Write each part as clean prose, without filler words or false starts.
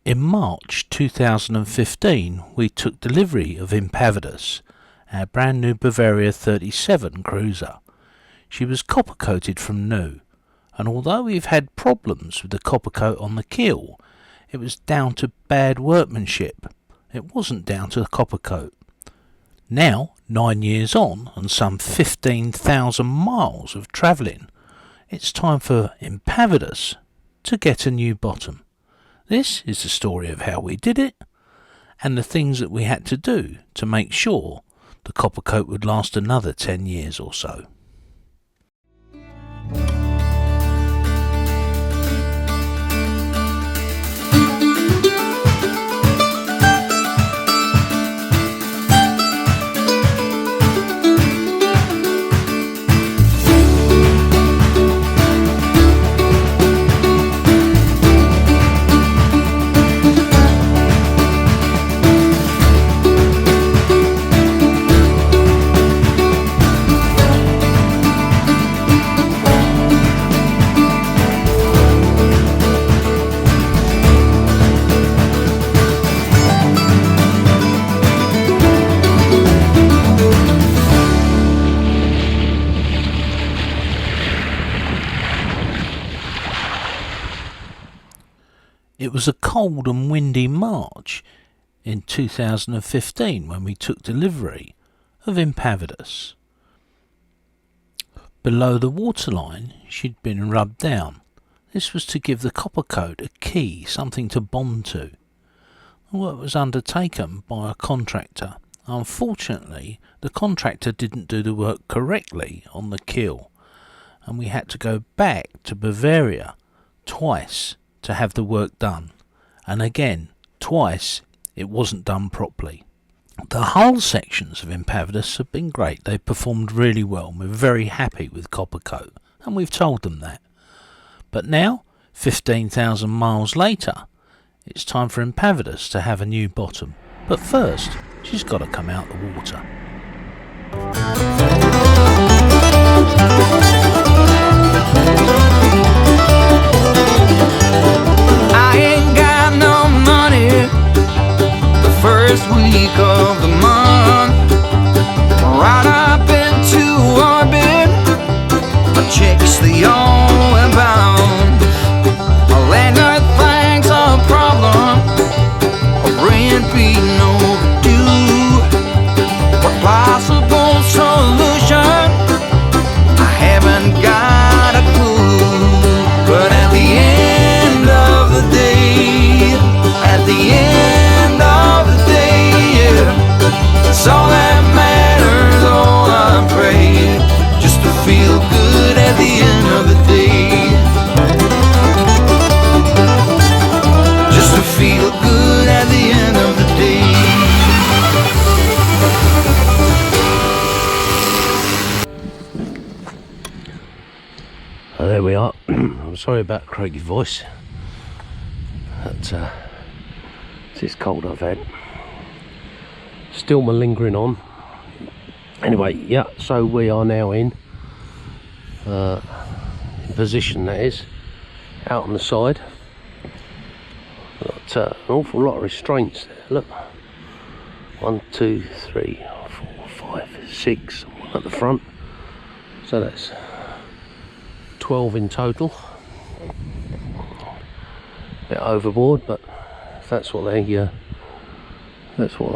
In March 2015 we took delivery of Impavidus, our brand new Bavaria 37 cruiser. She was copper coated from new, and although we've had problems with the copper coat on the keel, it was down to bad workmanship. It wasn't down to the copper coat. Now, 9 years on and some 15,000 miles of travelling, it's time for Impavidus to get a new bottom. This is the story of how we did it, and the things that we had to do to make sure the copper coat would last another 10 years or so. It was a cold and windy March in 2015 when we took delivery of Impavidus. Below the waterline she'd been rubbed down. This was to give the copper coat a key, something to bond to. The work was undertaken by a contractor. Unfortunately, the contractor didn't do the work correctly on the keel, and we had to go back to Bavaria twice to have the work done, and again twice it wasn't done properly. The hull sections of Impavidus have been great. They've performed really well. We're very happy with Coppercoat, and we've told them that. But now, 15,000 miles later, it's time for Impavidus to have a new bottom. But first, she's got to come out the water. I ain't got no money the first week of the month. Right up into orbit, my checks they all abound. My landlord thinks a problem, a rent being overdue. What possible solution? I haven't got a clue. But at the end of the day, at the end of the day, yeah, it's all that matters, all I pray, just to feel good at the end of the day, just to feel good at the end of the day. Oh, there we are. I'm sorry about Craig's voice. But, this cold I've had. Still malingering on. Anyway, yeah, so we are now in position, that is, out on the side. Got an awful lot of restraints there, look. 1, 2, 3, 4, 5, 6 at the front. So that's 12 in total. Bit overboard, but if that's what they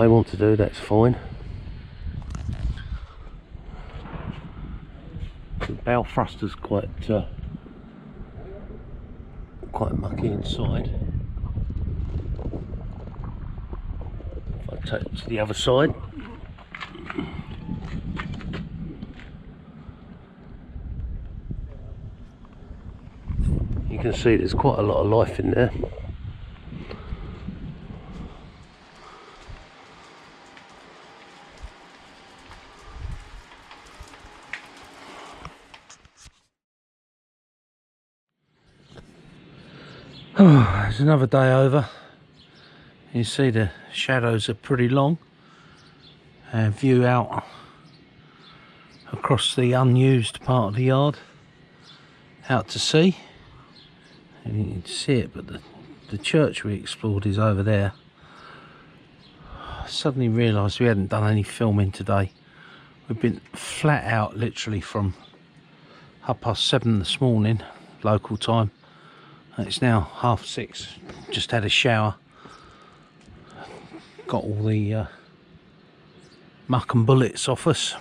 want to do, that's fine. The bow thruster's quite mucky inside. If I take it to the other side, you can see there's quite a lot of life in there. Oh, it's another day over. You see the shadows are pretty long. View out across the unused part of the yard, out to sea. And you can see it, but the the church we explored is over there. I suddenly realised we hadn't done any filming today. We've been flat out literally from 7:30 this morning, local time. And it's now 6:30. Just had a shower. Got all the muck and bullets off us.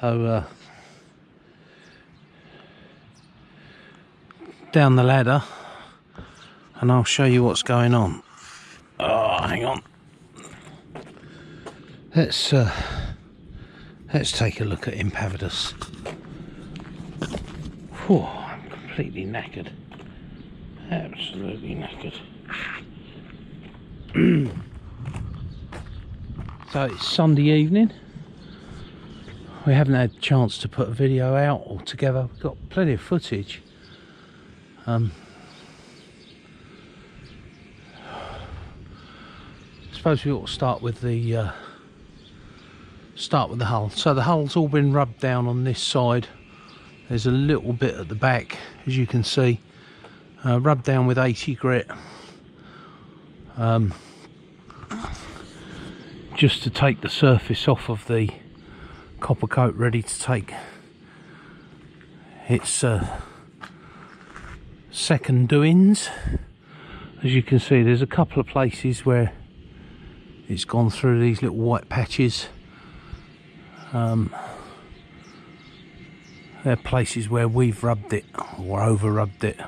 So down the ladder, and I'll show you what's going on. Oh, hang on. Let's take a look at Impavidus. Whew, I'm completely knackered. Absolutely knackered. So it's Sunday evening. We haven't had a chance to put a video out altogether. We've got plenty of footage. I suppose we ought to start with the hull. So the hull's all been rubbed down on this side. There's a little bit at the back, as you can see, rubbed down with 80 grit, just to take the surface off of the Coppercoat, ready to take its second doings. As you can see, there's a couple of places where it's gone through these little white patches. They're places where we've rubbed it or over rubbed it.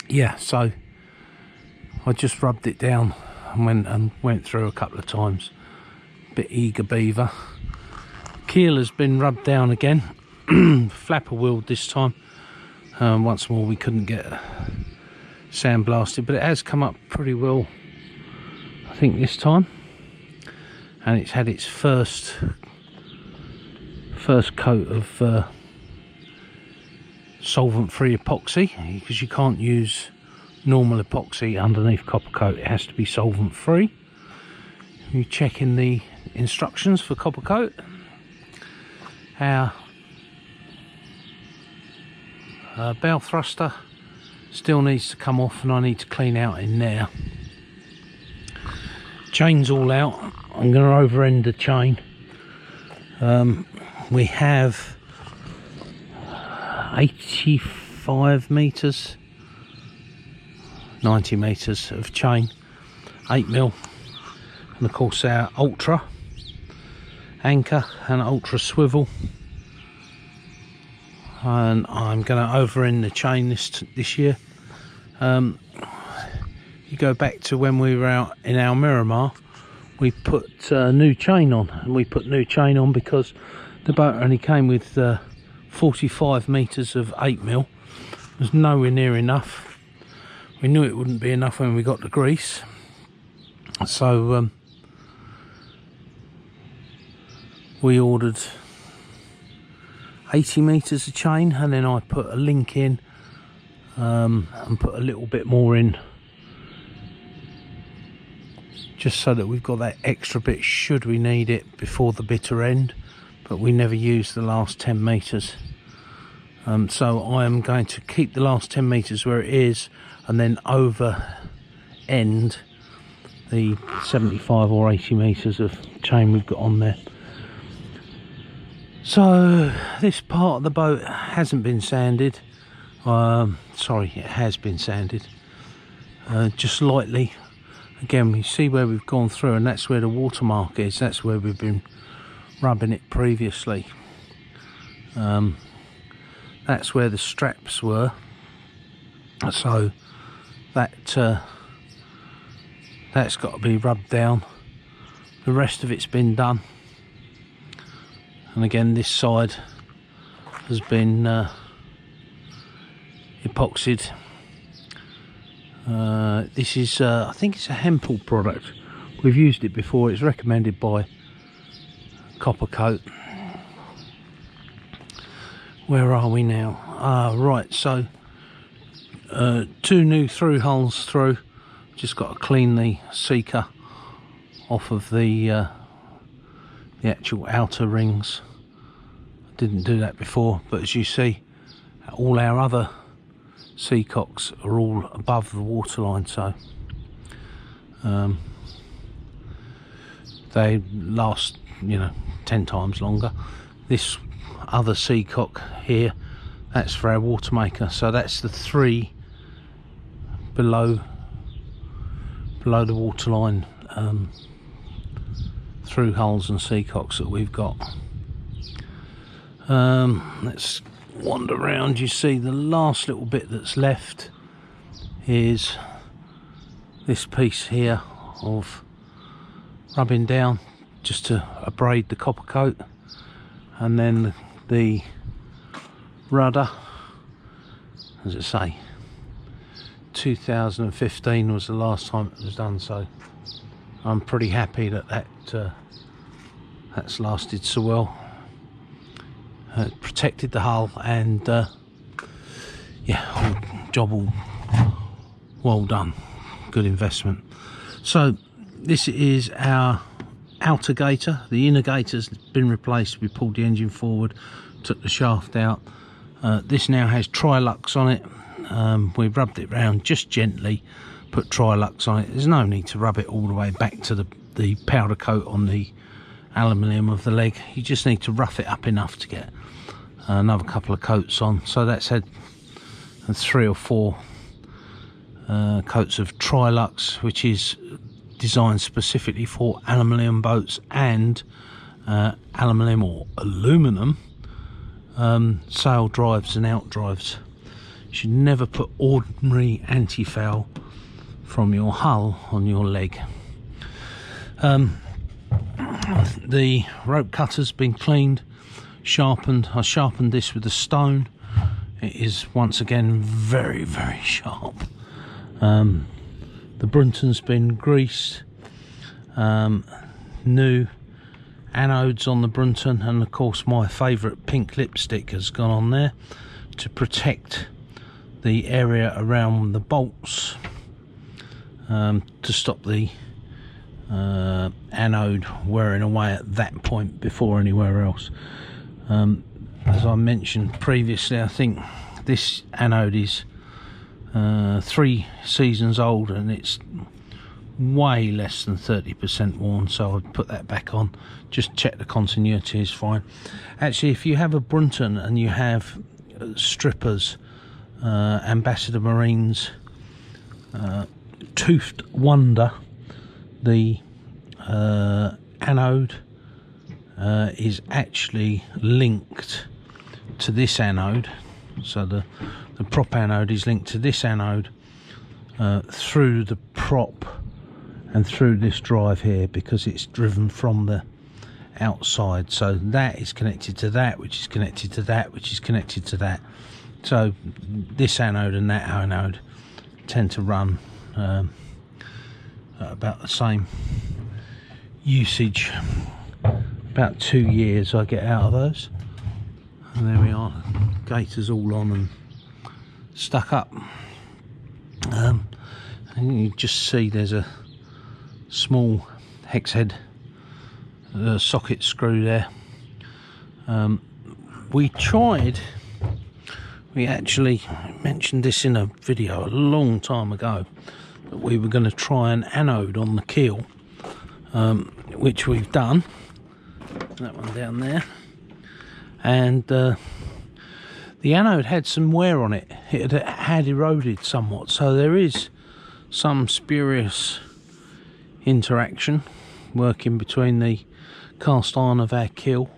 Yeah, so I just rubbed it down and went through a couple of times. Bit eager beaver. Keel has been rubbed down again. Flapper wheeled this time. Once more we couldn't get sandblasted, but it has come up pretty well, I think, this time. And it's had its first coat of solvent-free epoxy, because you can't use normal epoxy underneath Coppercoat. It has to be solvent-free. You check in the instructions for Coppercoat. Our bow thruster still needs to come off, and I need to clean out in there. Chain's all out. I'm going to over-end the chain. We have 85 metres, 90 metres of chain, 8mm, and of course our ultra anchor and ultra swivel. And I'm going to over-end the chain this year. You go back to when we were out in our Miramar, we put new chain on, and we put new chain on because the boat only came with 45 metres of 8mm. It was nowhere near enough. We knew it wouldn't be enough when we got to Greece, so we ordered 80 metres of chain, and then I put a link in and put a little bit more in, just so that we've got that extra bit should we need it before the bitter end. But we never used the last 10 metres, so I am going to keep the last 10 metres where it is, and then over end the 75 or 80 metres of chain we've got on there. So this part of the boat hasn't been sanded. Sorry, it has been sanded, just lightly. Again, you see where we've gone through, and that's where the watermark is. That's where we've been rubbing it previously. That's where the straps were, so that's got to be rubbed down. The rest of it's been done, and again this side has been epoxied. This is I think it's a Hempel product. We've used it before. It's recommended by Coppercoat. Where are we now? Right, so 2 new through hulls through. Just got to clean the seeker off of the actual outer rings. I didn't do that before, but as you see, all our other seacocks are all above the waterline, so they last, you know, 10 times longer. This other seacock here, that's for our water maker, so that's the 3 below the waterline through hulls and seacocks that we've got. Let's wander around. You see the last little bit that's left is this piece here of rubbing down just to abrade the copper coat, and then the rudder, as I say, 2015 was the last time it was done, so I'm pretty happy that that's lasted so well. It protected the hull, and yeah, job all well done, good investment. So this is our outer gaiter. The inner gaiter's been replaced. We pulled the engine forward, took the shaft out. This now has Trilux on it. We've rubbed it round just gently, put Trilux on it. There's no need to rub it all the way back to the powder coat on the aluminium of the leg. You just need to rough it up enough to get another couple of coats on. So that's had 3 or 4 coats of Trilux, which is designed specifically for aluminium boats and aluminium or aluminum sail drives and out drives. You should never put ordinary anti-foul from your hull on your leg. The rope cutter's been cleaned, sharpened. I sharpened this with a stone. It is once again very, very sharp. The Brunton's been greased. New anodes on the Brunton, and of course my favourite pink lipstick has gone on there to protect the area around the bolts, to stop the anode wearing away at that point before anywhere else. As I mentioned previously, I think this anode is 3 seasons old, and it's way less than 30% worn, so I'd put that back on, just check the continuity is fine. Actually, if you have a Brunton and you have strippers, Ambassador Marines, Toothed Wonder, the anode is actually linked to this anode, so the prop anode is linked to this anode through the prop and through this drive here, because it's driven from the outside. So that is connected to that, which is connected to that, which is connected to that. So this anode and that anode tend to run at about the same usage. About 2 years I get out of those. And there we are, gaiters all on and stuck up. And you just see there's a small hex head socket screw there. We actually mentioned this in a video a long time ago, that we were going to try an anode on the keel, which we've done. That one down there, and the anode had some wear on it. It had eroded somewhat, so there is some spurious interaction working between the cast iron of our keel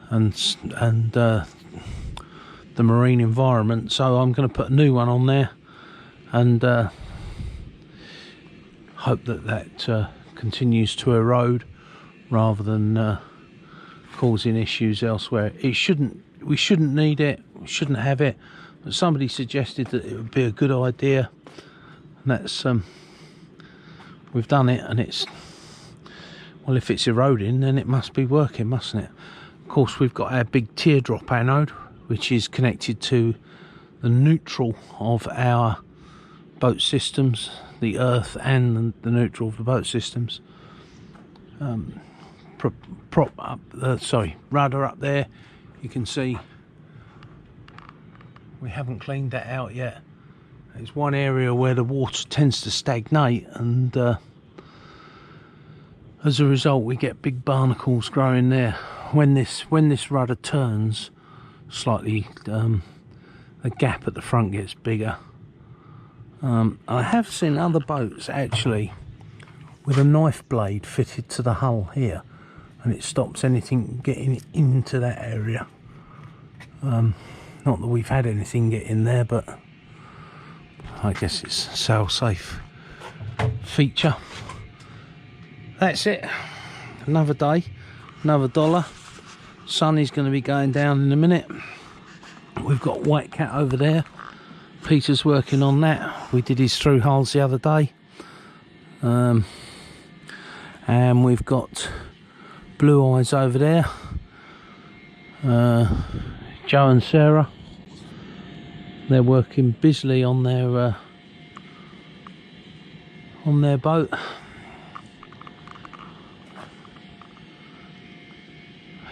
and the marine environment. So I'm going to put a new one on there, and hope that continues to erode rather than causing issues elsewhere. We shouldn't need it, we shouldn't have it, but somebody suggested that it would be a good idea, and that's we've done it, and it's, well, if it's eroding then it must be working, mustn't it? Of course, we've got our big teardrop anode, which is connected to the neutral of our boat systems, the earth and the neutral of the boat systems. Rudder up there, you can see We haven't cleaned that out yet. It's one area where the water tends to stagnate, and as a result we get big barnacles growing there. When this rudder turns slightly, the gap at the front gets bigger. I have seen other boats actually with a knife blade fitted to the hull here, and it stops anything getting into that area. Not that we've had anything get in there, but I guess it's a sail safe feature. That's it. Another day, another dollar. Sun is going to be going down in a minute. We've got White Cat over there. Peter's working on that. We did his through hulls the other day. And we've got Blue Eyes over there. Joe and Sarah. They're working busily on their boat.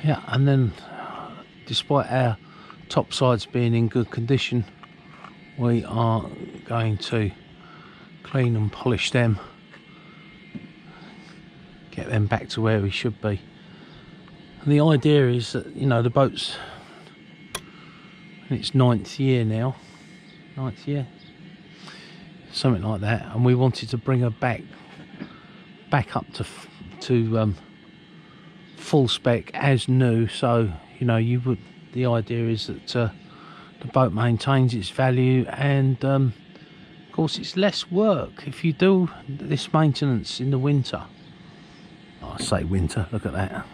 Yeah, and then despite our topsides being in good condition, we are going to clean and polish them, get them back to where we should be. And the idea is that, you know, the boat's in its 9th year now, 9th year, something like that, and we wanted to bring her back up to full spec as new. So, you know, the idea is that the boat maintains its value, and of course it's less work if you do this maintenance in the winter. I say winter, look at that,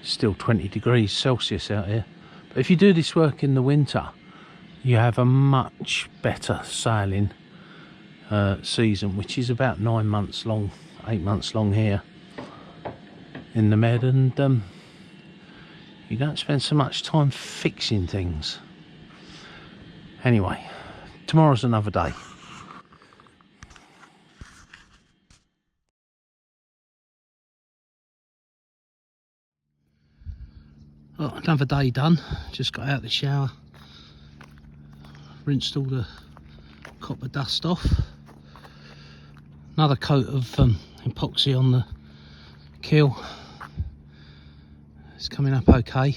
it's still 20 degrees Celsius out here. But if you do this work in the winter, you have a much better sailing season, which is about 9 months long, 8 months long here in the Med, and you don't spend so much time fixing things. Anyway, tomorrow's another day. Oh, another day done. Just got out of the shower, rinsed all the copper dust off. Another coat of epoxy on the keel. It's coming up okay.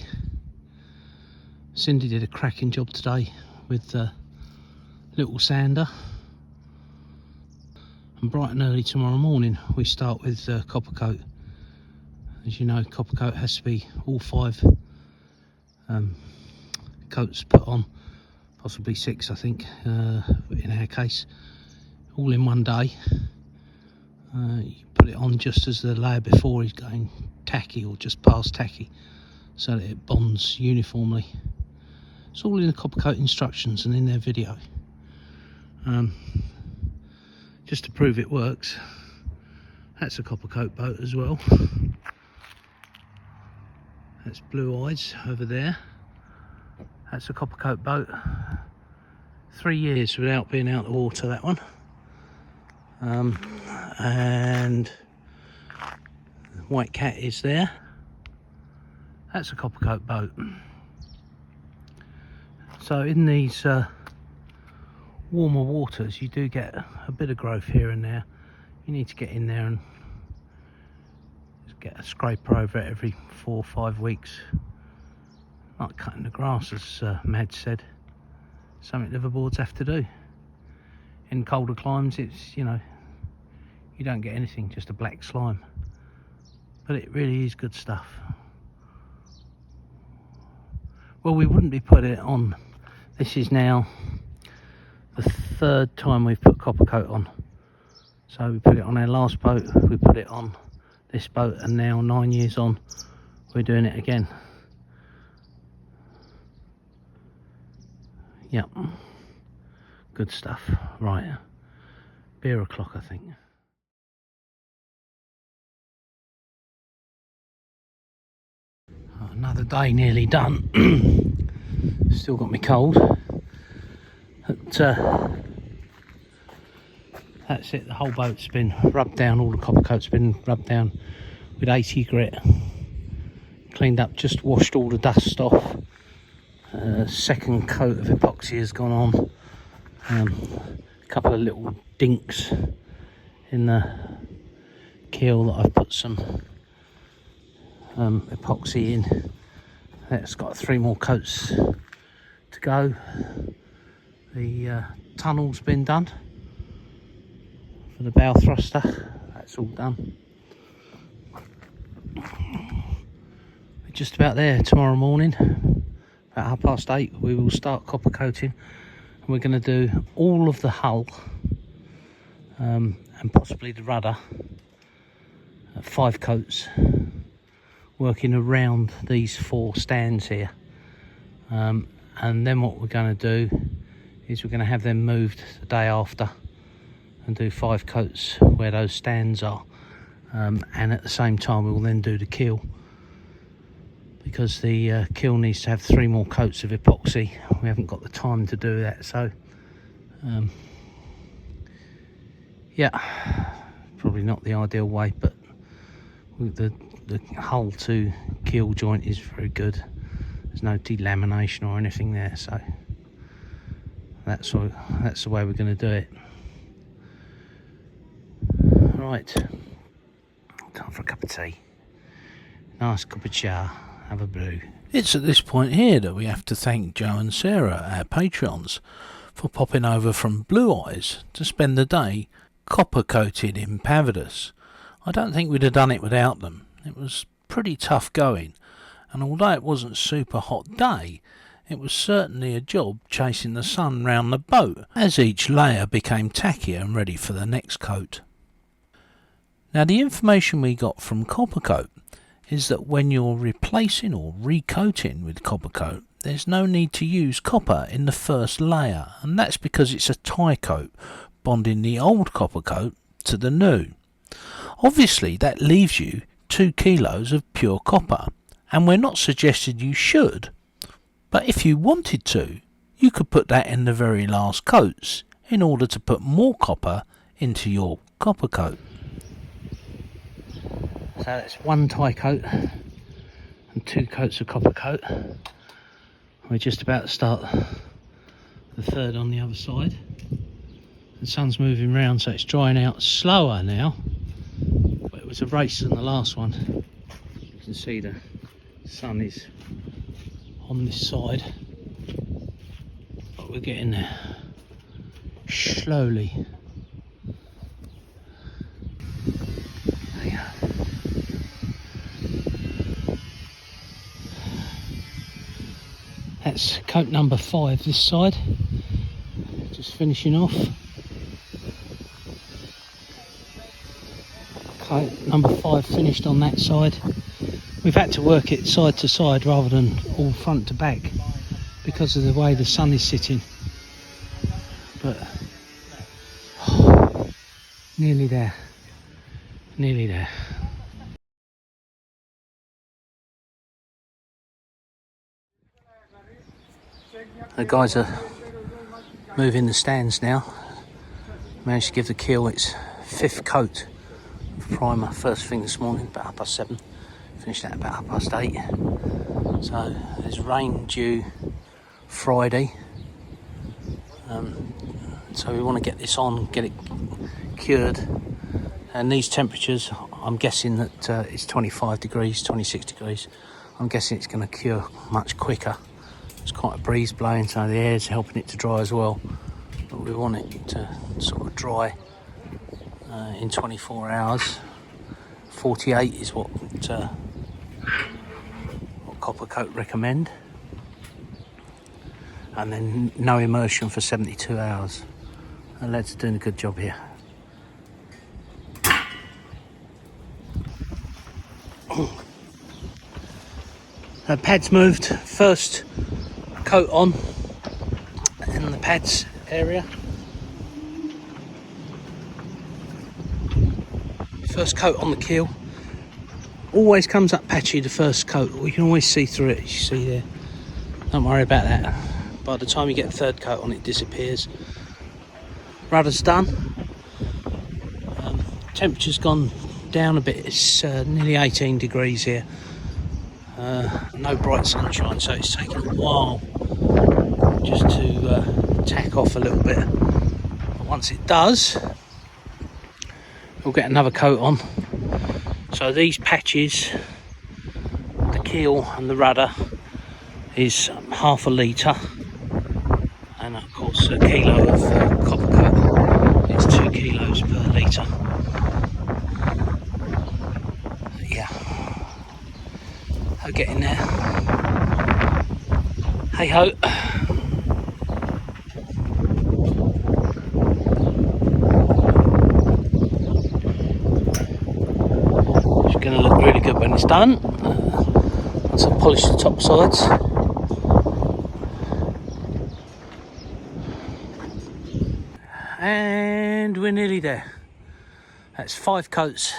Cindy did a cracking job today with the little sander. And bright and early tomorrow morning we start with Coppercoat. As you know, Coppercoat has to be all 5 coats put on, possibly 6 I think, in our case, all in one day. You put it on just as the layer before is going tacky, or just past tacky, so that it bonds uniformly. It's all in the Coppercoat instructions and in their video. Just to prove it works, that's a Coppercoat boat as well. That's Blue Eyes over there. That's a Coppercoat boat. 3 years without being out of the water, that one. And White Cat is there. That's a Coppercoat boat. So in these warmer waters you do get a bit of growth here and there. You need to get in there and get a scraper over it every 4 or 5 weeks. Like cutting the grass, as Mad said. Something liveaboards have to do. In colder climes, it's, you know, you don't get anything, just a black slime. But it really is good stuff. Well, we wouldn't be putting it on. This is now the 3rd time we've put Coppercoat on. So we put it on our last boat, we put it on this boat, and now 9 years on we're doing it again. Yep, good stuff. Right, beer o'clock I think. Another day nearly done. Still got me cold. But, that's it, the whole boat's been rubbed down, all the Coppercoat's been rubbed down with 80 grit. Cleaned up, just washed all the dust off, Second coat of epoxy has gone on. A couple of little dinks in the keel that I've put some epoxy in. That's got 3 more coats to go. The tunnel's been done for the bow thruster. That's all done. We're just about there. Tomorrow morning at 8:30 we will start copper coating, and we're going to do all of the hull and possibly the rudder at 5 coats, working around these 4 stands here, and then what we're going to do is we're going to have them moved the day after and do 5 coats where those stands are, and at the same time we'll then do the keel, because the keel needs to have 3 more coats of epoxy. We haven't got the time to do that, so yeah, probably not the ideal way, but the hull to keel joint is very good. There's no delamination or anything there, so that's the way we're going to do it. Right, time for a cup of tea. Nice cup of char, have a brew. It's at this point here that we have to thank Joe and Sarah, our Patreons, for popping over from Blue Eyes to spend the day copper coated Impavidus. I don't think we'd have done it without them. It was pretty tough going, and although it wasn't a super hot day, it was certainly a job chasing the sun round the boat as each layer became tackier and ready for the next coat. Now, the information we got from Coppercoat is that when you're replacing or recoating with Coppercoat, there's no need to use copper in the first layer, and that's because it's a tie coat bonding the old Coppercoat to the new. Obviously that leaves you 2 kilos of pure copper, and we're not suggesting you should, but if you wanted to, you could put that in the very last coats in order to put more copper into your Coppercoat. So that's 1 tie coat and 2 coats of Coppercoat. We're just about to start the 3rd on the other side. The sun's moving round, so it's drying out slower now, but it was a race in the last one. You can see the sun is on this side, but we're getting there slowly. There you go. That's coat number 5 this side, just finishing off. Coat number 5 finished on that side. We've had to work it side to side rather than all front to back because of the way the sun is sitting, but nearly there, nearly there. The guys are moving the stands now. Managed to give the keel its 5th coat of primer first thing this morning, about 7:30. Finished that about 8:30. So there's rain due Friday. So we want to get this on, get it cured. And these temperatures, I'm guessing that it's 25 degrees, 26 degrees. I'm guessing it's going to cure much quicker. There's quite a breeze blowing, so the air's helping it to dry as well. But we want it to sort of dry in 24 hours. 48 is what Coppercoat recommend. And then no immersion for 72 hours. The lads are doing a good job here. The pads moved. First coat on in the pads area. First coat on the keel. Always comes up patchy, the first coat. We can always see through it, as you see there. Don't worry about that. By the time you get the 3rd coat on, it disappears. Rudder's done. Temperature's gone down a bit. It's nearly 18 degrees here. No bright sunshine, so it's taken a while just to tack off a little bit. But once it does, we'll get another coat on. So these patches, the keel and the rudder, is half a litre, and of course a kilo of Coppercoat is 2 kilos per litre. Yeah, I'll get in there. Hey ho. It's going to look really good when it's done. Once I polish the top sides. And we're nearly there. That's 5 coats.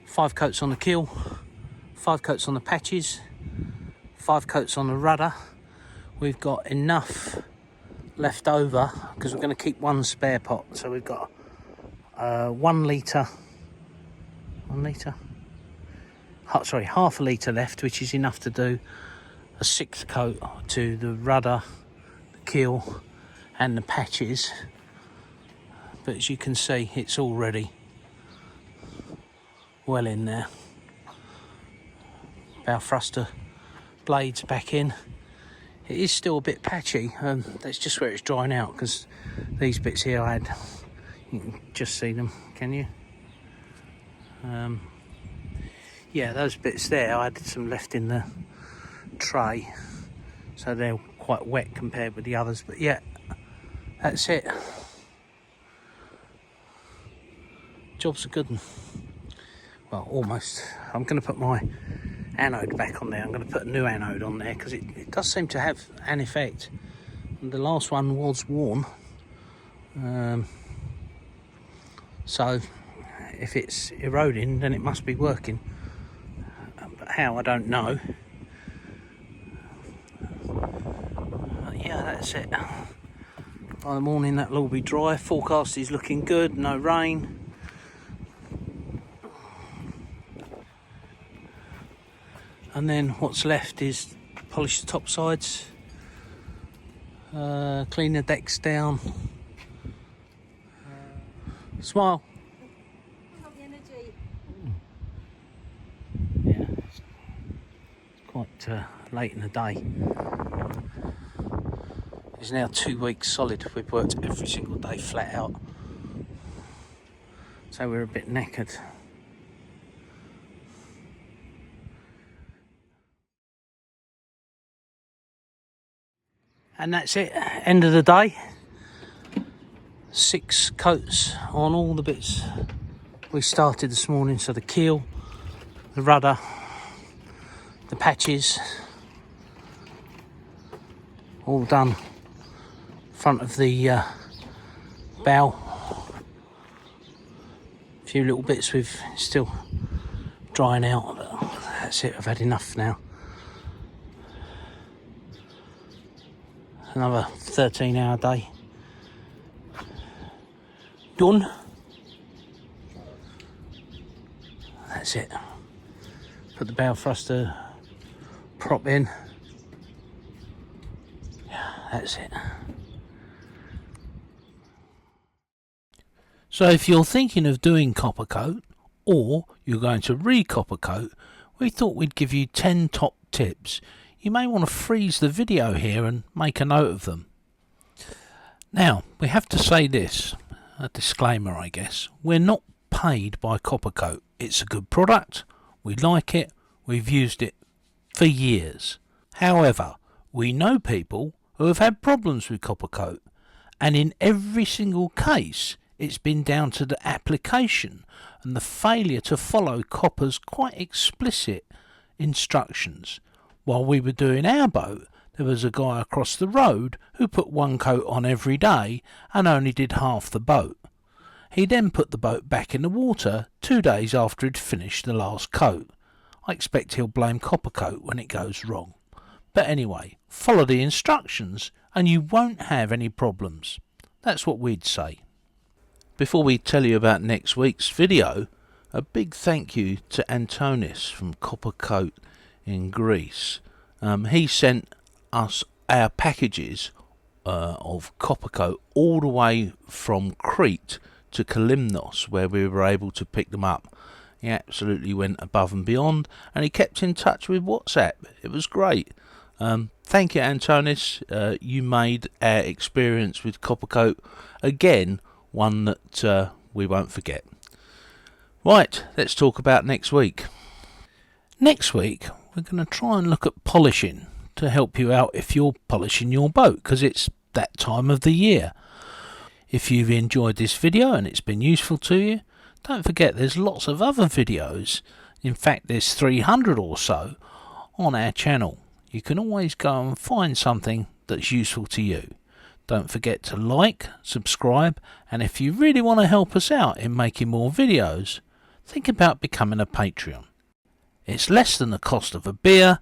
5 coats on the keel, 5 coats on the patches, 5 coats on the rudder. We've got enough left over because we're going to keep one spare pot. So we've got 1 litre, half a litre left, which is enough to do a 6th coat to the rudder, the keel and the patches. But as you can see, it's already well in there. Bow thruster blades back in. It is still a bit patchy. That's just where it's drying out, because these bits here I had, you can just see them, can you? Yeah, those bits there, I had some left in the tray, so they're quite wet compared with the others. But yeah, that's it. Job's a good one. Well, almost. I'm going to put my anode back on there. I'm going to put a new anode on there because it does seem to have an effect. And the last one was worn. So if it's eroding, then it must be working. But how, I don't know. But yeah, that's it. By the morning that'll all be dry. Forecast is looking good, no rain. And then what's left is polish the top sides, clean the decks down. Smile. Yeah, it's quite late in the day. It's now 2 weeks solid. We've worked every single day flat out, so we're a bit knackered. And that's it, end of the day. 6 coats on all the bits we started this morning. So the keel, the rudder, the patches, all done. Front of the bow. A few little bits with still drying out, but that's it, I've had enough now. Another 13-hour day. Done. That's it. Put the bow thruster prop in. Yeah, that's it. So if you're thinking of doing Coppercoat, or you're going to re-Coppercoat, we thought we'd give you 10 top tips. You may want to freeze the video here and make a note of them. Now, we have to say this, a disclaimer I guess. We're not paid by Coppercoat. It's a good product, we like it, we've used it for years. However, we know people who have had problems with Coppercoat, and in every single case it's been down to the application and the failure to follow Copper's quite explicit instructions. While we were doing our boat, there was a guy across the road who put 1 coat on every day and only did half the boat. He then put the boat back in the water 2 days after he'd finished the last coat. I expect he'll blame Coppercoat when it goes wrong. But anyway, follow the instructions and you won't have any problems. That's what we'd say. Before we tell you about next week's video, a big thank you to Antonis from Coppercoat in Greece. He sent us our packages of Coppercoat all the way from Crete to Kalymnos, where we were able to pick them up. He absolutely went above and beyond, and he kept in touch with WhatsApp. It was great. Thank you, Antonis. You made our experience with Coppercoat again one that we won't forget. Right, let's talk about next week. Next week we're going to try and look at polishing to help you out if you're polishing your boat, because it's that time of the year. If you've enjoyed this video and it's been useful to you, don't forget there's lots of other videos. In fact, there's 300 or so on our channel. You can always go and find something that's useful to you. Don't forget to like, subscribe, and if you really want to help us out in making more videos, think about becoming a Patreon. It's less than the cost of a beer,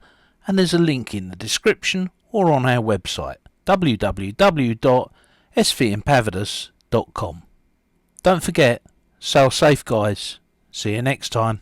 and there's a link in the description or on our website www.impavidus.com. Don't forget, sail safe guys. See you next time.